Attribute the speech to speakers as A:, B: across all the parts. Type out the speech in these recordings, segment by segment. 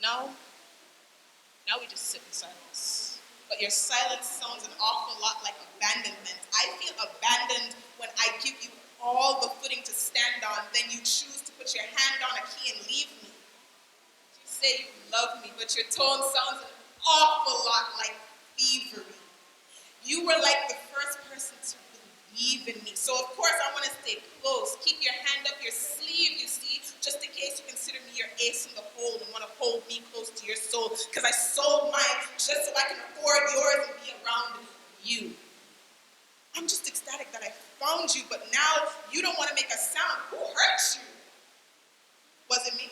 A: Now we just sit in silence. But your silence sounds an awful lot like abandonment. I feel abandoned when I give you all the footing to stand on, then you choose to put your hand on a key and leave me. You say you love me, but your tone sounds an awful lot like thievery. You were like the first person to believe in me. So of course I want to stay close. Keep your hand up your sleeve, you see, just in case you consider me your ace in the hole and want to hold me close to your soul. Because I sold mine just so I can afford yours and be around you. I'm just ecstatic that I found you, but now you don't want to make a sound. Who hurt you? Was it me?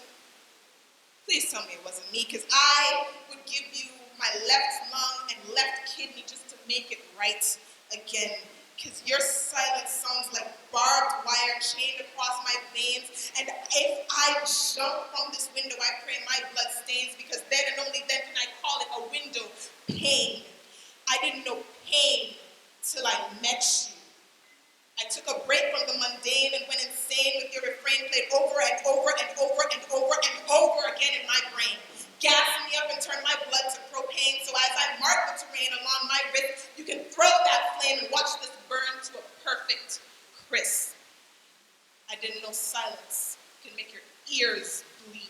A: Please tell me it wasn't me, because I would give you my left lung and left kidney just to make it right again. Because your silence sounds like barbed wire chained across my veins. And if I jump from this window, I pray my blood stains, because then and only then can I call it a window. Pain. I didn't know pain till I met you. I took a break from the mundane and went insane with your refrain played over and over and over and over and over again in my brain. Gassing me up and turn my blood to propane, so as I mark the terrain along my wrist, you can throw that flame and watch this burn to a perfect crisp. I didn't know silence could make your ears bleed,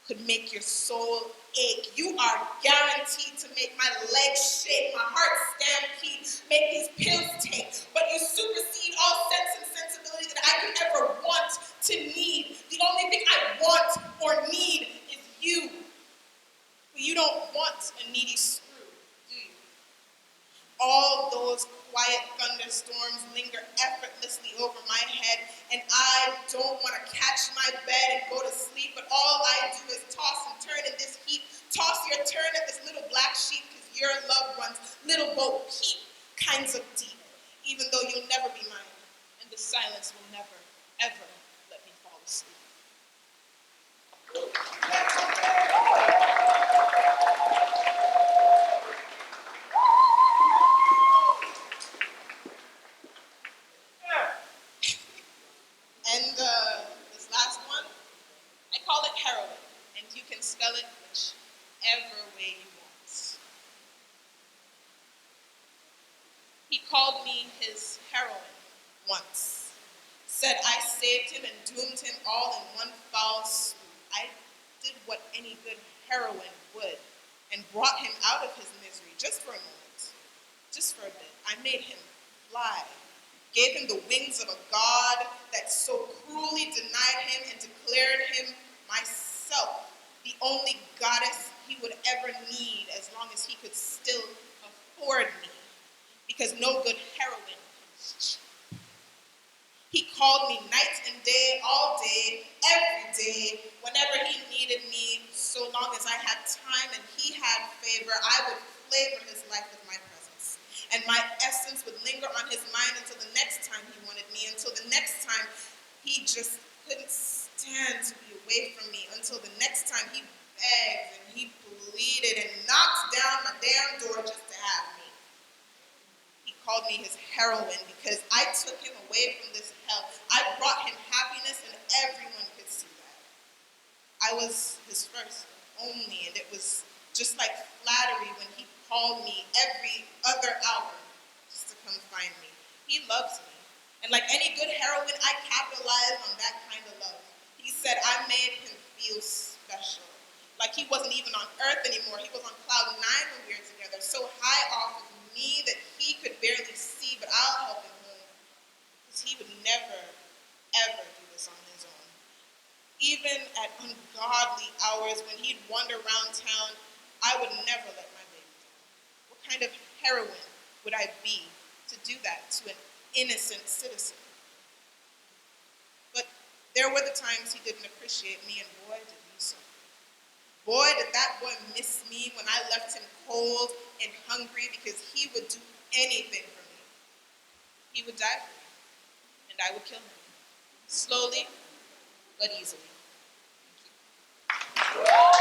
A: could make your soul ache. You are guaranteed to make my legs shake, my heart stampede, make these pills take, but you supersede all sense and sensibility that I could ever want to need. The only thing I want or need is you. But you don't want a needy screw, do you? All those quiet thunderstorms linger effortlessly over my head, and I don't want to catch my bed and go to sleep, but all I do is toss and turn in this heap. Toss your turn at this little black sheep, because your loved one's little boat peep kinds of deep, even though you'll never be mine, and the silence will never, ever let me fall asleep. And this last one, I call it heroin, and you can spell it whichever way you want. He called me his heroine once, said I saved him and doomed him all in one foul swoop. I did what any good heroine would, and brought him out of his misery just for a moment, just for a bit. I made him fly. Gave him the wings of a god that so cruelly denied him, and declared him myself, the only goddess he would ever need, as long as he could still afford me, because no good heroine comes cheap. He called me night and day, all day, every day, whenever he needed me, so long as I had time and he had favor. I would flavor his life with my presence, and my essence would linger on his mind until the next time he wanted me, until the next time he just couldn't stand to be away from me, until the next time he begged and he pleaded and knocked down my damn door just to have me. He called me his heroine because I took him away from this hell. I brought him happiness, and everyone could see that. I was his first and only, and it was just like flattery when he called me every other hour just to come find me. He loves me. And like any good heroine, I capitalized on that kind of love. He said I made him feel special. Like he wasn't even on earth anymore. He was on cloud 9 when we were together, so high off of me that he could barely see, but I'll help him home. Because he would never, ever do this on his own. Even at ungodly hours when he'd wander around town, I would never let my baby down. What kind of heroine would I be to do that to an innocent citizen? But there were the times he didn't appreciate me, and boy, did he so. Boy, did that boy miss me when I left him cold and hungry, because he would do anything for me. He would die for me, and I would kill him. Slowly, but easily. Thank you.